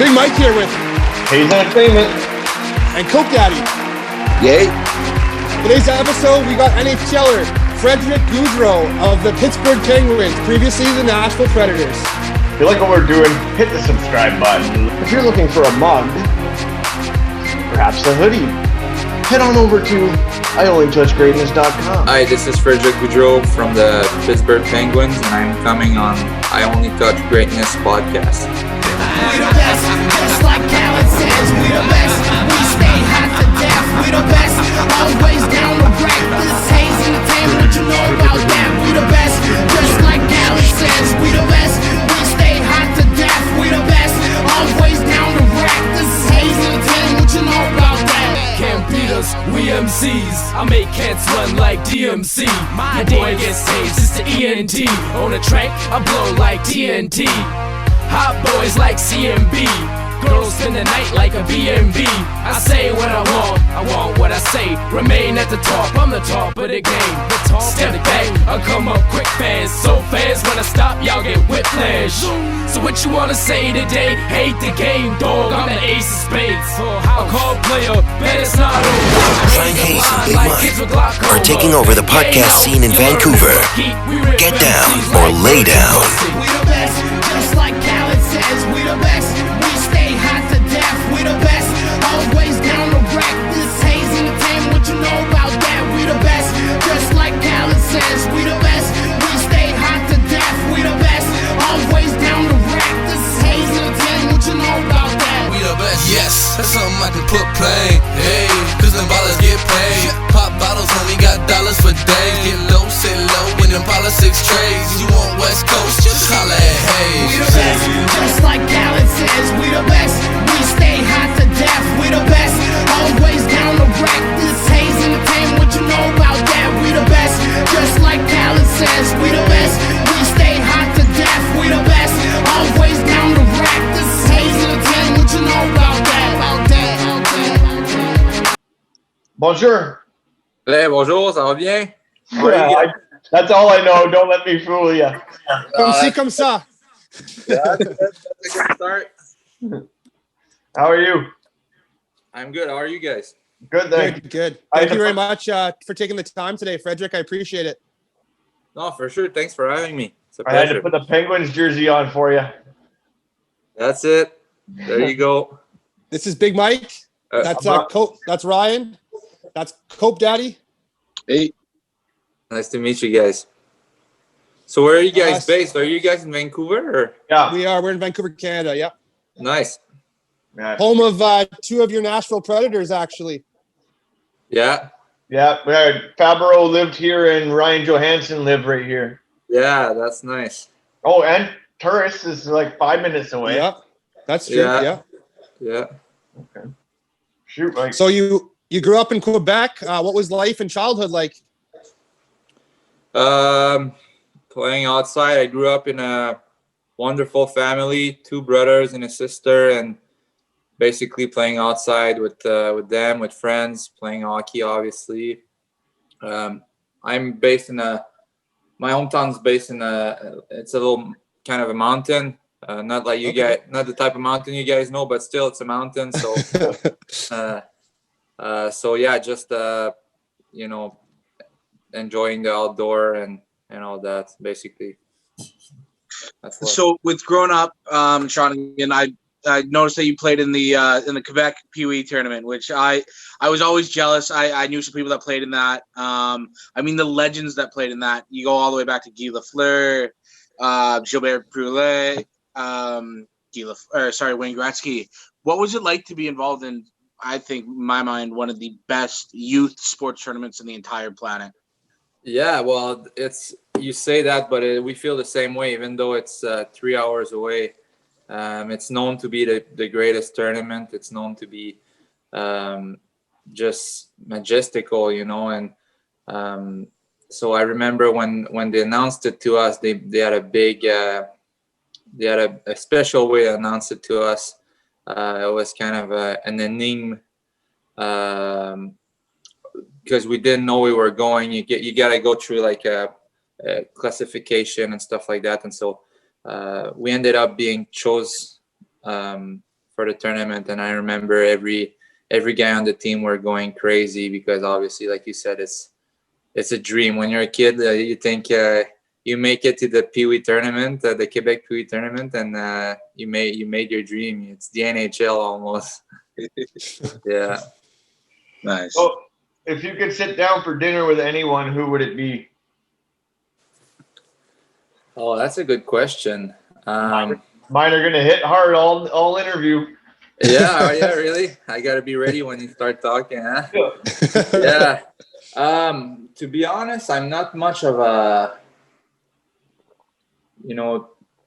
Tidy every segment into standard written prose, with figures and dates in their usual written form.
Big Mike here with Hayes Entertainment and Coke Daddy. Yay. Today's episode, we got NHLer Frederick Gaudreau of the Pittsburgh Penguins, previously the Nashville Predators. If you like what we're doing, hit the subscribe button. If you're looking for a mug, perhaps a hoodie, head on over to IOnlyTouchGreatness.com. Hi, this is Frederick Gaudreau from the Pittsburgh Penguins, and I'm coming on I Only Touch Greatness podcast. We the best, just like Khaled says, we the best. We stay hot to death, we the best. Always down to wreck. This Hayes Entertainment, what you know about that? We the best, just like Khaled says, we the best. We stay hot to death, we the best. Always down to wreck. This is Hayes Entertainment, what you know about that? Can't beat us, we MCs. I make cats run like DMC. My boy gets tased, it's the ENT. On the track, I blow like TNT. Hot boys like CMB. Girls spend the night like a B&B. I say what I want what I say. Remain at the top, I'm the top of the game. Step back, I come up quick fast. So fast, when I stop, y'all get whiplash. So what you wanna say today? Hate the game, dog, I'm the ace of spades. A call player, bet it's not over. Frank Hayes and Big Mike are taking over the podcast scene in Vancouver. Get down or lay down. We the best, just like Khaled says, we the best. We stay hot to death, we the best. Always down to wreck. This Hayes Entertainment, what you know about that? We the best, just like Khaled says, we the best. We stay hot to death, we the best. Always down to wreck. This Hayes Entertainment, what you know about that? We the best, yes, that's something I can put plain. Hey, cause them ballers get paid. Pop bottles, homie, got dollars for days. Get low, sit low, when them politics trades. You want West Coast, just holla at Hayes. We the best, just like Khaled says, we the best. We stay hot to death, we the best. Always down to wreck. This Hayes Entertainment, what you know about that? We the best, just like Khaled says, we the best. We stay hot to death, we the best. Always down to wreck. This Hayes Entertainment, what you know about that? Bonjour. Hey, bonjour, ça va bien? That's all I know. Don't let me fool you. Comme ça. Yeah, that's a good start. How are you? I'm good, how are you guys? Good, thanks. Good. Thank you very much for taking the time today, Frederick. I appreciate it. No, for sure, thanks for having me. It's a I had pleasure. to put the Penguins jersey on for you. That's it. There you go. This is Big Mike. That's that's Ryan. That's Coke Daddy. Hey. Nice to meet you guys. So where are you guys based? Are you guys in Vancouver? Or? Yeah. We're in Vancouver, Canada. Yeah. Nice. Yeah. Home of two of your Nashville Predators, actually. Yeah. Yeah. Fabbri lived here and Ryan Johansson lived right here. Yeah, that's nice. Oh, and Turris is like 5 minutes away. Yeah. That's true. Yeah. Okay. Shoot, Mike. So you grew up in Quebec. What was life and childhood like? Playing outside. I grew up in a wonderful family, 2 brothers and a sister, and basically playing outside with them, with friends, playing hockey, obviously. I'm based in my hometown's based in it's a little kind of a mountain. Not like you guys, not the type of mountain you guys know, but still it's a mountain. So, so yeah, just, enjoying the outdoor and all that, basically. So with growing up, Sean, and I noticed that you played in the Quebec Pee Wee tournament, which I was always jealous. I knew some people that played in that. I mean, the legends that played in that. You go all the way back to Guy Lafleur, Gilbert Brulé, Wayne Gretzky. What was it like to be involved in, I think, in my mind, one of the best youth sports tournaments in the entire planet? Yeah, well, you say that, but we feel the same way, even though it's 3 hours away. It's known to be the greatest tournament. It's known to be just majestical, and so I remember when they announced it to us, they had a big, they had a special way to announce it to us. It was kind of an enigma. Because we didn't know we were going. You got to go through like a classification and stuff like that. And so we ended up being chose for the tournament, and I remember every guy on the team were going crazy because obviously, like you said, it's a dream. When you're a kid, you think you make it to the Pee Wee tournament, the Quebec Pee Wee tournament, and you made your dream. It's the NHL almost. Yeah. Nice. So, if you could sit down for dinner with anyone, who would it be? Oh, that's a good question. Mine are gonna hit hard all interview. Yeah, really? I gotta be ready when you start talking, huh? Yeah. To be honest, I'm not much of a,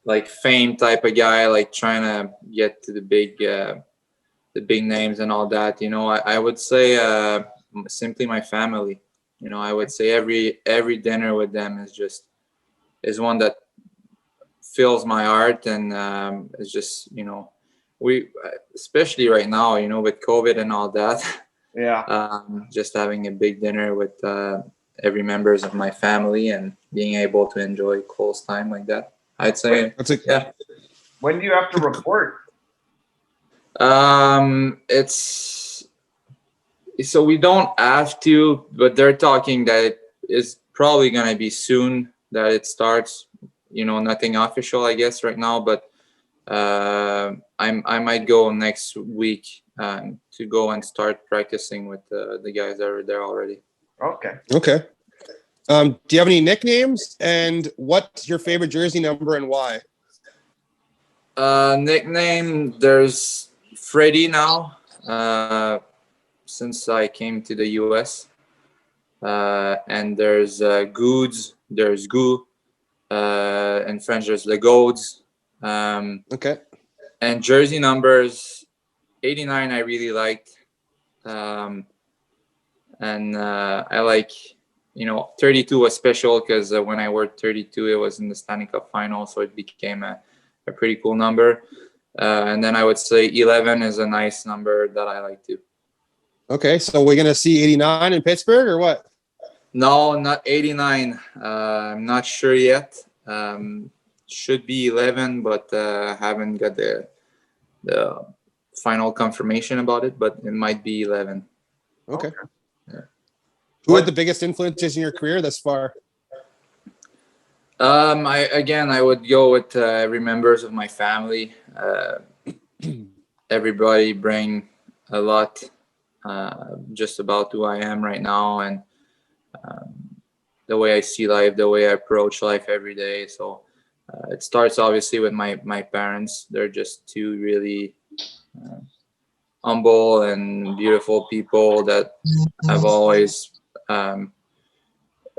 like fame type of guy, like trying to get to the big names and all that. I would say simply my family. I would say every dinner with them is one that fills my heart, and it's just we, especially right now, with COVID and all that. Yeah. Just having a big dinner with every members of my family and being able to enjoy close time like that. I'd say yeah. When do you have to report? It's so we don't have to, but they're talking that it is probably gonna be soon that it starts. Nothing official, I guess, right now, but I might go next week to go and start practicing with the guys that are there already. Okay. Do you have any nicknames, and what's your favorite jersey number and why? Nickname, there's Freddie now, since I came to the US, and there's Goods, there's Goo, in French there's Le Gauds. Okay. And jersey numbers, 89 I really liked, and I like 32 was special because when I wore 32 it was in the Stanley Cup final, so it became a pretty cool number, and then I would say 11 is a nice number that I like too. Okay, so we're gonna see 89 in Pittsburgh or what? No, not 89. I'm not sure yet. Should be 11, but haven't got the final confirmation about it, but it might be 11. Okay. Yeah. Who had the biggest influences in your career thus far? I would go with every members of my family. Everybody bring a lot, just about who I am right now, and the way I see life, the way I approach life every day. So it starts obviously with my parents. They're just two really humble and beautiful people that have always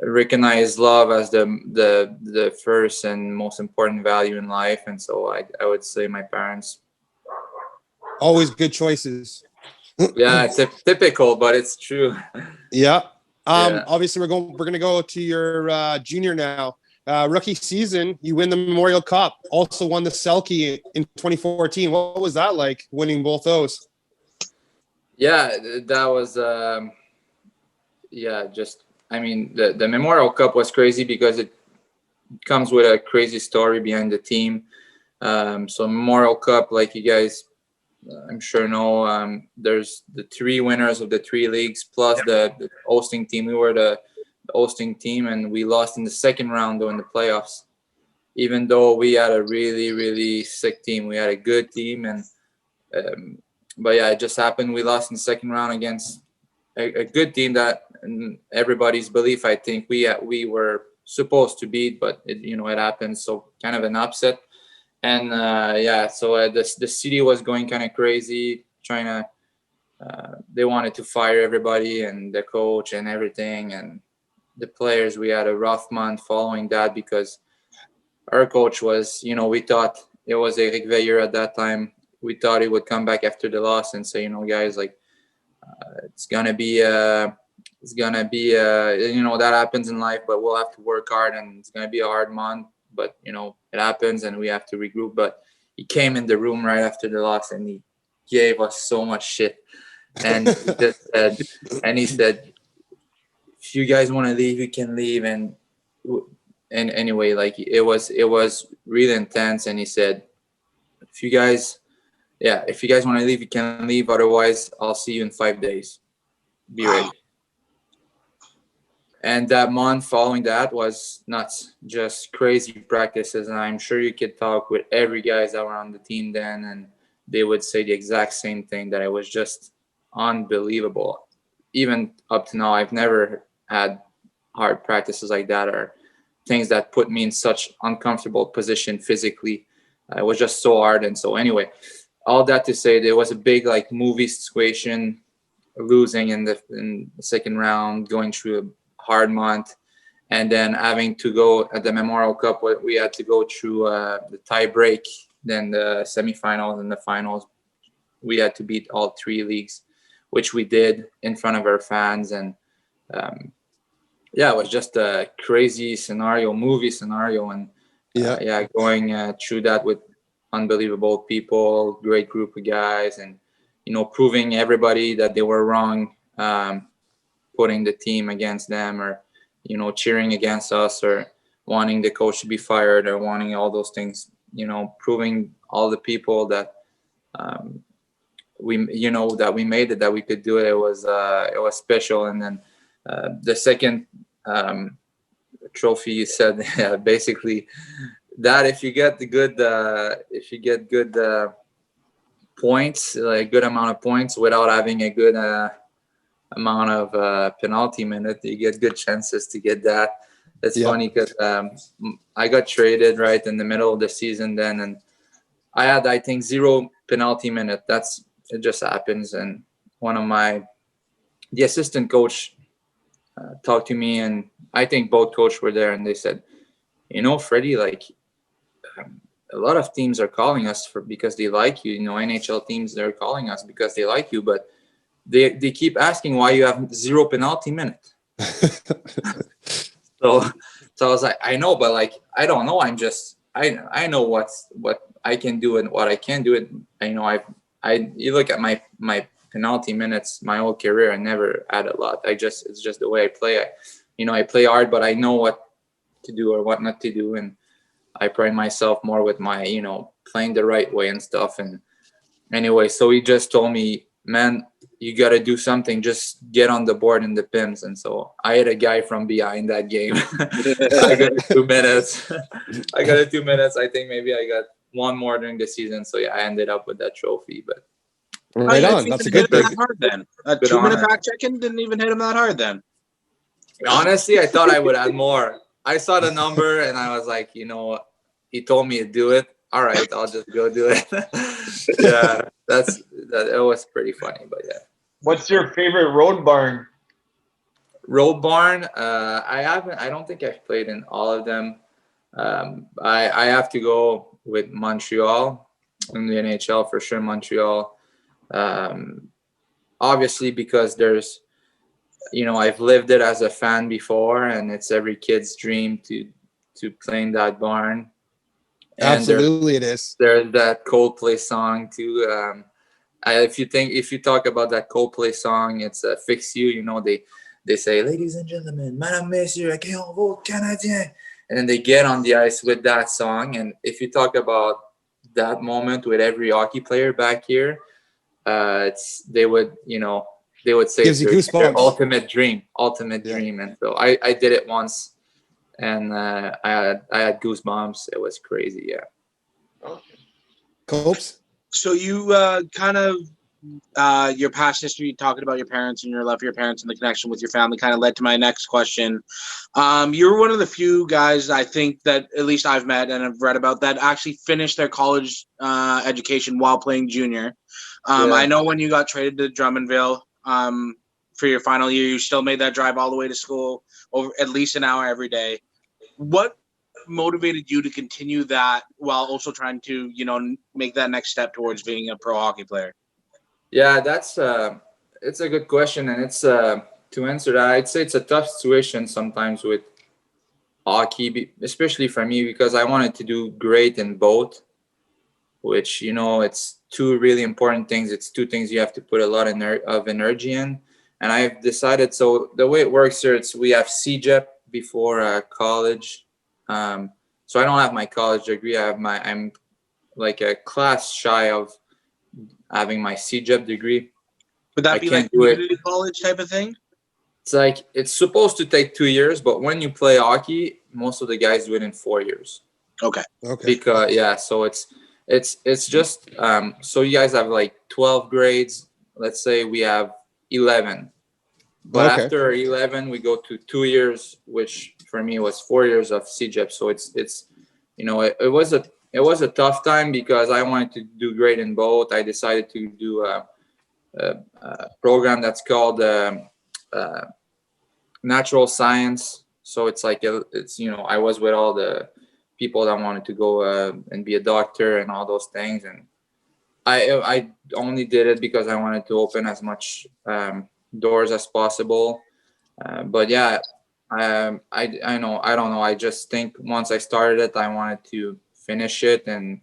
recognized love as the first and most important value in life. And so I would say my parents. Always good choices. Yeah, it's typical, but it's true. Yeah. Yeah. Obviously we're gonna go to your junior now. Rookie season, you win the Memorial Cup, also won the Selke in 2014. What was that like, winning both those? Yeah, that was the Memorial Cup was crazy because it comes with a crazy story behind the team. So Memorial Cup, like you guys I'm sure know, there's the three winners of the three leagues plus the hosting team. We were the hosting team, and we lost in the second round though in the playoffs, even though we had a really, really sick team. We had a good team, and but yeah, it just happened. We lost in the second round against a good team that in everybody's belief, I think we were supposed to beat, but it happened. So kind of an upset. And so the city was going kind of crazy, trying to they wanted to fire everybody and the coach and everything, and the players. We had a rough month following that because our coach was, we thought it was Eric Veilleux at that time. We thought he would come back after the loss and say, guys, like it's gonna be that happens in life, but we'll have to work hard, and it's gonna be a hard month. But it happens, and we have to regroup. But he came in the room right after the loss, and he gave us so much shit. And he said, "If you guys want to leave, you can leave." And anyway, like it was really intense. And he said, "If you guys yeah, if you guys want to leave, you can leave. Otherwise, I'll see you in 5 days. Be ready. And that month following that was nuts, just crazy practices. And I'm sure you could talk with every guys that were on the team then, and they would say the exact same thing, that it was just unbelievable. Even up to now, I've never had hard practices like that, or things that put me in such uncomfortable position physically. It was just so hard. And so anyway, all that to say, there was a big like movie situation, losing in the second round, going through a hard month, and then having to go at the Memorial Cup, we had to go through the tie break, then the semifinals and the finals. We had to beat all 3 leagues, which we did in front of our fans. And yeah, it was just a crazy scenario, movie scenario. And going through that with unbelievable people, great group of guys, and proving everybody that they were wrong, putting the team against them, or cheering against us, or wanting the coach to be fired, or wanting all those things, proving all the people that we made it, that we could do it. It was special. And then the second trophy, you said, basically that if you get good points, like good amount of points, without having a good amount of penalty minute, you get good chances to get that. It's funny because I got traded right in the middle of the season then, and I had, I think, 0 penalty minute. It just happens. And the assistant coach talked to me, and I think both coaches were there, and they said, Freddie, like, a lot of teams are calling us because they like you. NHL teams, they're calling us because they like you, but they keep asking why you have 0 penalty minute. So I was like, I know, but like, I don't know. I know what I can do and what I can't do. It. You look at my penalty minutes, my whole career, I never had a lot. It's just the way I play. I play hard, but I know what to do or what not to do. And I pride myself more with my, playing the right way and stuff. And anyway, so he just told me, man, you got to do something. Just get on the board in the PIMS. And so I had a guy from behind that game. I got 2 minutes. I think maybe I got 1 more during the season. So yeah, I ended up with that trophy. But right on. That's a good thing. Hard then. A 2-minute back check-in didn't even hit him that hard then. Honestly, I thought I would add more. I saw the number and I was like, he told me to do it. All right, I'll just go do it. Yeah, it was pretty funny, but yeah. What's your favorite road barn? Road barn? I don't think I've played in all of them. I have to go with Montreal in the NHL for sure. Montreal, obviously because there's, I've lived it as a fan before, and it's every kid's dream to play in that barn. And absolutely, it is. There's that Coldplay song too. If you talk about that Coldplay song, it's "Fix You." They say, "Ladies and gentlemen, Madame, Messieurs, qui on va Canadien," and then they get on the ice with that song. And if you talk about that moment with every hockey player back here, they would say gives you goosebumps. Their ultimate dream. And so I did it once. And I had goosebumps. It was crazy, yeah. Copes? So you kind of your past history, talking about your parents and your love for your parents and the connection with your family, kind of led to my next question. You're one of the few guys I think that at least I've met and I've read about that actually finished their college education while playing junior. I know when you got traded to Drummondville for your final year, you still made that drive all the way to school, over at least an hour every day. What motivated you to continue that while also trying to, make that next step towards being a pro hockey player? Yeah, it's a good question. And it's to answer that, I'd say it's a tough situation sometimes with hockey, especially for me, because I wanted to do great in both, which, it's 2 really important things. It's 2 things you have to put a lot of energy in. And I've decided, so the way it works here, we have CJEP before college. So I don't have my college degree. I'm like a class shy of having my CJEP degree. Would that I be can't like do it. community college type of thing? It's like it's supposed to take 2 years, but when you play hockey, most of the guys do it in 4 years. Okay. Because so it's just so you guys have like 12 grades. Let's say we have 11, but after 11 we go to 2 years, which for me was 4 years of CJEP. So it's it was a tough time because I wanted to do great in both. I decided to do a program that's called natural science. So it's like I was with all the people that wanted to go and be a doctor and all those things, and I only did it because I wanted to open as much doors as possible. But yeah, I know, I don't know. I just think once I started it, I wanted to finish it, and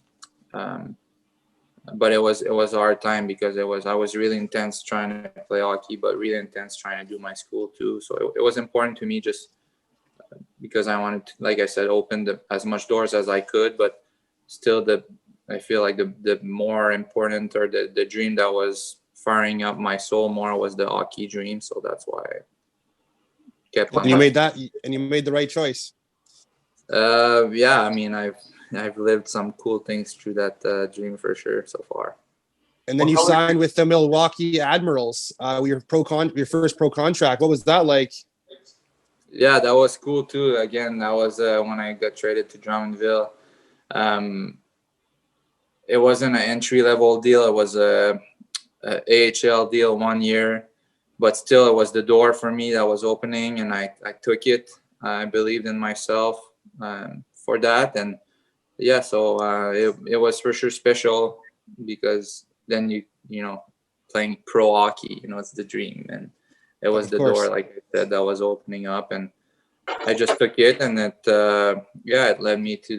but it was a hard time because I was really intense trying to play hockey, but really intense trying to do my school too. So it was important to me just because I wanted to, like I said, open as much doors as I could, but still I feel like the more important, or the dream that was firing up my soul more, was the hockey dream. So that's why I kept on. And you made that, and you made the right choice. Yeah, I mean, I've lived some cool things through that dream for sure so far. And then you signed with the Milwaukee Admirals. Your first pro contract. What was that like? Yeah, that was cool too. Again, that was when I got traded to Drummondville. It wasn't an entry-level deal. It was a AHL deal 1 year, but still it was the door for me that was opening, and I took it. I believed in myself for that, and yeah, so it was for sure special because then you know playing pro hockey, it's the dream, and it was the door, like I said, that was opening up, and I just took it, and it led me to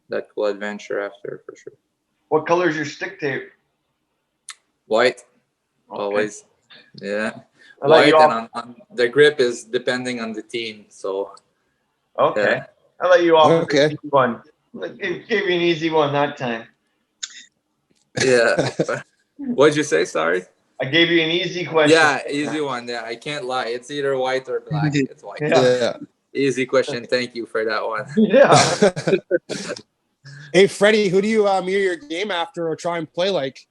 that cool adventure after, for sure. What color is your stick tape? White, always. Yeah, white, and on the grip is depending on the team. So okay, yeah. I'll let you off with an easy one. Gave you an easy one that time. Yeah. What'd you say? Sorry. I gave you an easy question. Yeah, easy one. Yeah, I can't lie. It's either white or black. It's white. Yeah. Easy question. Thank you for that one. Yeah. Hey, Freddie, who do you mirror your game after or try and play like?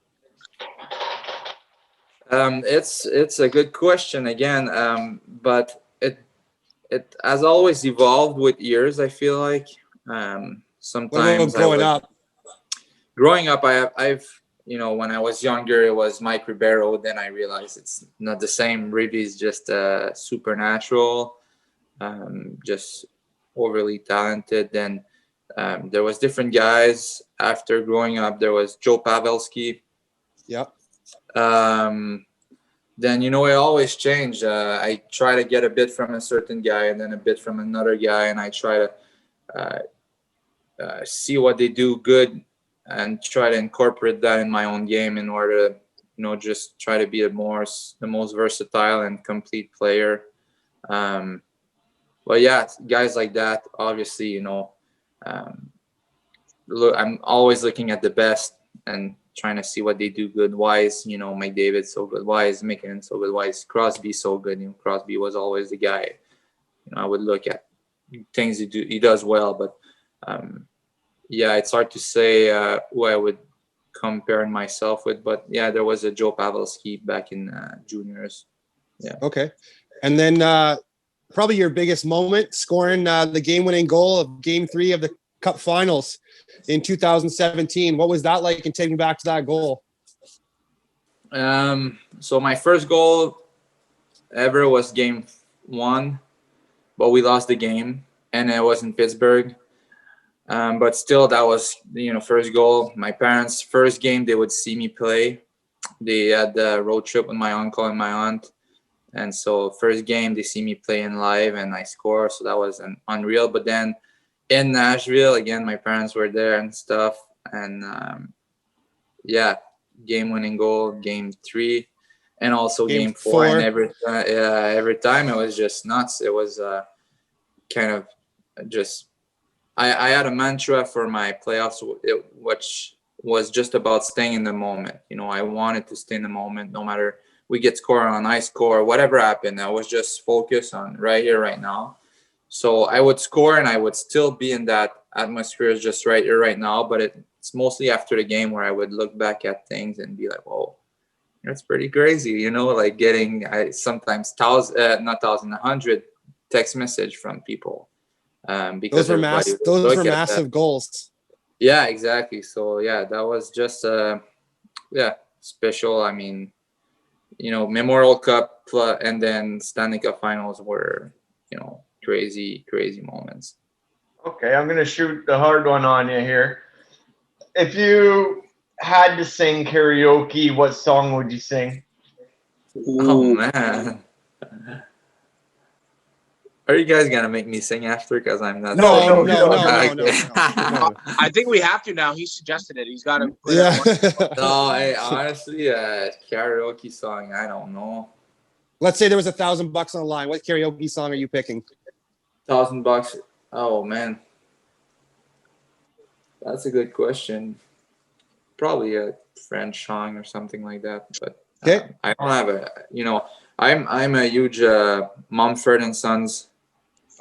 It's a good question again, but it has always evolved with years. I feel like sometimes growing up, I've when I was younger, it was Mike Ribeiro. Then I realized it's not the same. Really, is just supernatural, just overly talented. Then there was different guys after growing up. There was Joe Pavelski. Yep. Then it always changed. I try to get a bit from a certain guy and then a bit from another guy, and I try to see what they do good and try to incorporate that in my own game in order to just try to be the most versatile and complete player. But yeah, guys like that, obviously, look, I'm always looking at the best and trying to see what they do good. Why is McDavid so good? Why is McKinnon so good? Why is Crosby so good? Crosby was always the guy. I would look at things he does well, but yeah, it's hard to say who I would compare myself with. But yeah, there was a Joe Pavelski back in juniors. Yeah. Okay, and then probably your biggest moment, scoring the game-winning goal of Game 3 of the Cup Finals in 2017. What was that like, and taking back to that goal? So my first goal ever was Game 1, but we lost the game, and it was in Pittsburgh. But still, that was first goal. My parents' first game they would see me play. They had the road trip with my uncle and my aunt, and so first game they see me playing live and I score. So that was unreal. But then in Nashville, again, my parents were there and stuff. And yeah, game-winning goal, Game 3, and also Game 4. And every time it was just nuts. It was kind of just I had a mantra for my playoffs, which was just about staying in the moment. You know, I wanted to stay in the moment, no matter we get score on I score, whatever happened. I was just focused on right here, right now. So I would score and I would still be in that atmosphere, just right here, right now. But it's mostly after the game where I would look back at things and be like, whoa, that's pretty crazy. You know, like getting sometimes 100 text message from people. Because those were massive goals. Yeah, exactly. So yeah, that was just special. I mean, you know, Memorial Cup and then Stanley Cup Finals were, you know, crazy moments. Okay, I'm gonna shoot the hard one on you here. If you had to sing karaoke, what song would you sing? Oh man. Are you guys gonna make me sing after? Because I'm not. No. I think we have to now. He suggested it. He's got to. Yeah. No, honestly, karaoke song. I don't know. Let's say there was $1,000 on the line. What karaoke song are you picking? $1,000. Oh man, that's a good question. Probably a French song or something like that. But okay. I don't have a. You know, I'm a huge Mumford and Sons.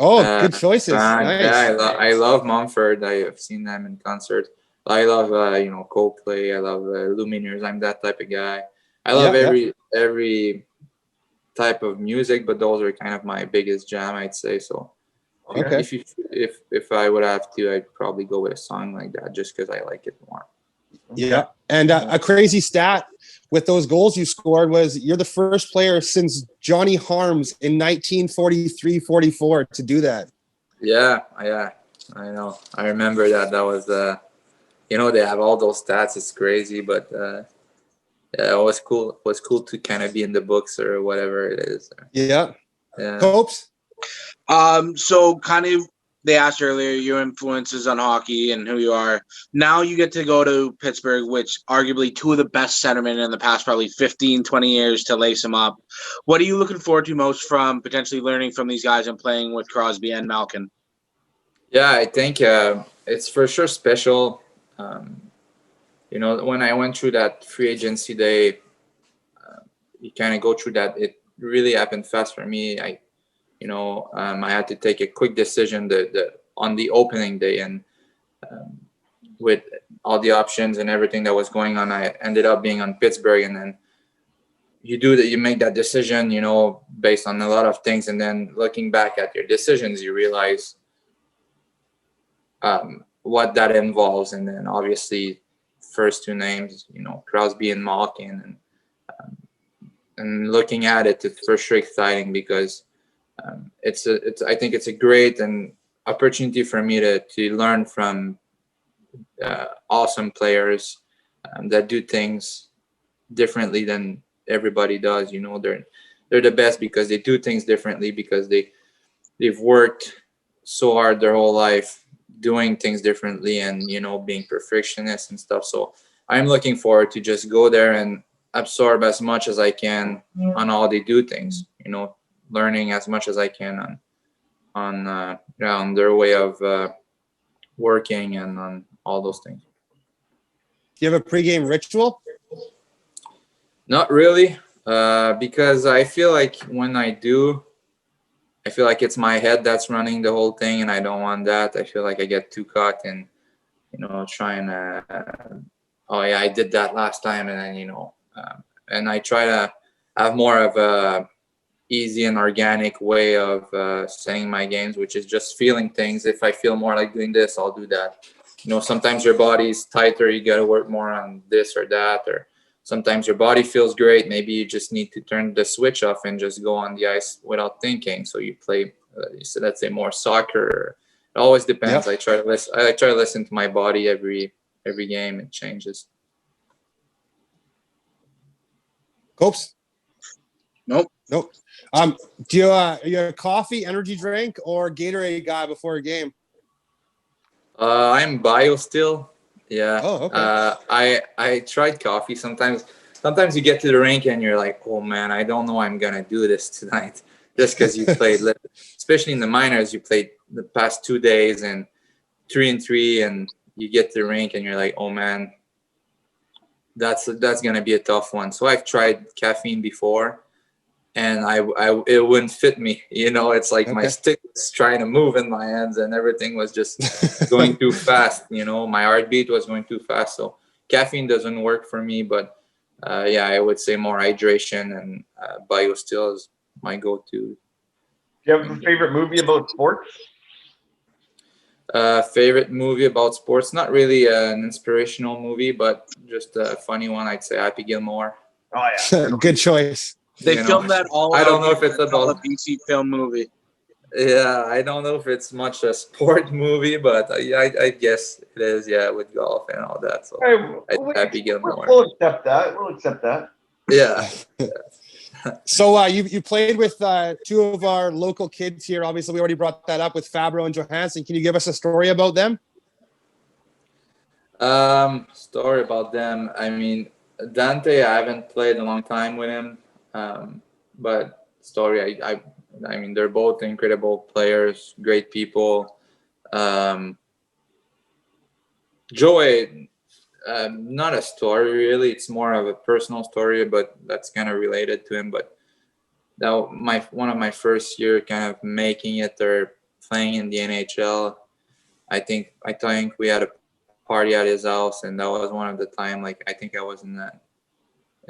Oh, good choices. Nice. Yeah, I love Mumford. I have seen them in concert. I love Coldplay. I love Lumineers. I'm that type of guy. I love every type of music, but those are kind of my biggest jam, I'd say. So okay. If I would have to, I'd probably go with a song like that just because I like it more. Yeah. And a crazy stat with those goals you scored was you're the first player since Johnny Harms in 1943-44 to do that. Yeah, I know. I remember that. That was they have all those stats. It's crazy, but it was cool. It was cool to kind of be in the books or whatever it is. Yeah. Yeah. Copes? So kind of, they asked earlier your influences on hockey and who you are. Now you get to go to Pittsburgh, which arguably two of the best centermen in the past probably 15, 20 years to lace them up. What are you looking forward to most from potentially learning from these guys and playing with Crosby and Malkin? Yeah, I think it's for sure special. When I went through that free agency day, you kind of go through that. It really happened fast for me. I had to take a quick decision on the opening day, and with all the options and everything that was going on, I ended up being on Pittsburgh. And then you make that decision, based on a lot of things. And then looking back at your decisions, you realize what that involves. And then obviously first two names, Crosby and Malkin, and looking at it, it's for sure exciting because I think it's a great opportunity for me to learn from awesome players that do things differently than everybody does. They're the best because they do things differently, because they've worked so hard their whole life doing things differently and being perfectionists and stuff. So I'm looking forward to just go there and absorb as much as I can on how they do things, learning as much as I can on their way of working and on all those things. Do you have a pregame ritual? Not really, because I feel like when I do, I feel like it's my head that's running the whole thing, and I don't want that. I feel like I get too caught in, trying to, I did that last time, and then, and I try to have more of a easy and organic way of setting my games, which is just feeling things. If I feel more like doing this, I'll do that. Sometimes your body's tighter, you got to work more on this or that, or sometimes your body feels great. Maybe you just need to turn the switch off and just go on the ice without thinking. So you play, let's say, more soccer. It always depends. Yep. I try to listen to my body every game. It changes. Copes? Nope. Do you are you a coffee, energy drink, or Gatorade guy before a game? I'm bio still. Yeah. Oh, okay. I tried coffee. Sometimes you get to the rink and you're like, oh man, I don't know I'm gonna do this tonight, just because you played, especially in the minors, you played the past 2 days and 3-3, and you get to the rink and you're like, oh man, that's gonna be a tough one. So I've tried caffeine before, and it wouldn't fit me. It's like my stick was trying to move in my hands, and everything was just going too fast. My heartbeat was going too fast. So caffeine doesn't work for me. But I would say more hydration and BioSteel is my go-to. Do you have a favorite movie about sports? Favorite movie about sports? Not really an inspirational movie, but just a funny one. I'd say Happy Gilmore. Oh yeah, good choice. They filmed that all. I don't know if it's about a BC film movie. Yeah, I don't know if it's much a sport movie, but I guess it is. Yeah, with golf and all that. So Happy Gilmore. We'll accept that. We'll accept that. Yeah. So you played with two of our local kids here. Obviously, we already brought that up with Fabbri and Johansson. Can you give us a story about them? Story about them. I mean, Dante, I haven't played a long time with him. But story, I mean, they're both incredible players, great people. Joey, not a story really. It's more of a personal story, but that's kind of related to him. But that one of my first year kind of making it or playing in the NHL. I think we had a party at his house, and that was one of the time. Like I think I was in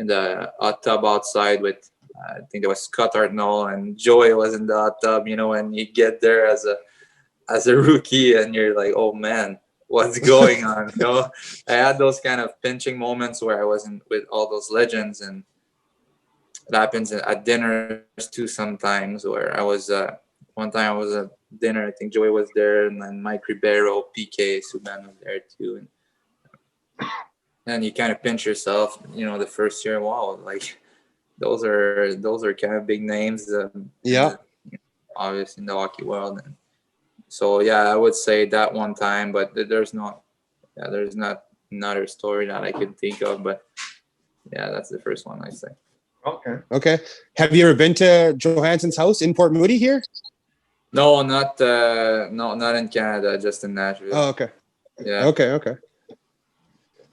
the hot tub outside with I think it was Scott Hartnell, and Joey was in the hot tub. And you get there as a rookie, and you're like, oh man, what's going on? I had those kind of pinching moments where I wasn't with all those legends, and it happens at dinners too sometimes. Where I was one time I was at dinner, I think Joey was there, and then Mike Ribeiro, PK Subban was there too, and you kind of pinch yourself. The first year, wow, like those are kind of big names. Obviously in the hockey world. And so I would say that one time, but there's not another story that I could think of. But that's the first one I say. Okay. Have you ever been to Johansson's house in Port Moody here? No, not in Canada, just in Nashville. Oh, okay. Yeah. Okay.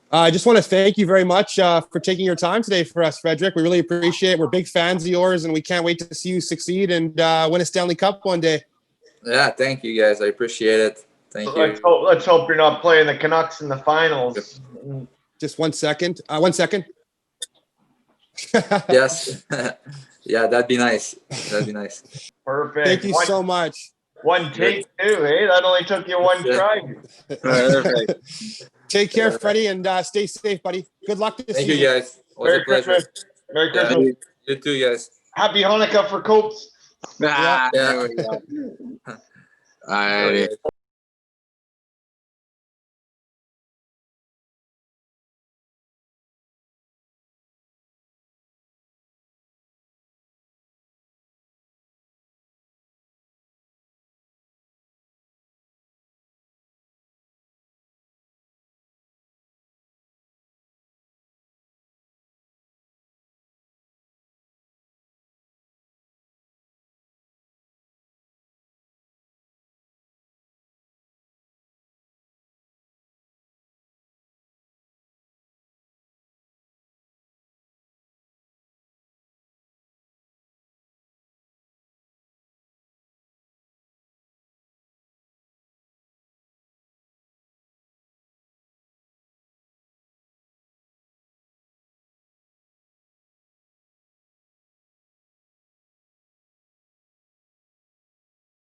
I just want to thank you very much for taking your time today for us, Frederick. We really appreciate it. We're big fans of yours, and we can't wait to see you succeed and win a Stanley Cup one day. Yeah, thank you guys. I appreciate it. Thank you. Let's hope you're not playing the Canucks in the finals. Just 1 second. 1 second. Yes. Yeah, that'd be nice. Perfect. Thank you so much. One take too, That only took you one try. Perfect. Take care, Freddie, and stay safe, buddy. Good luck this Thank season. you, guys. It was a pleasure. Christmas. Merry Christmas. You too, guys. Happy Hanukkah for Copes. There we go. All right.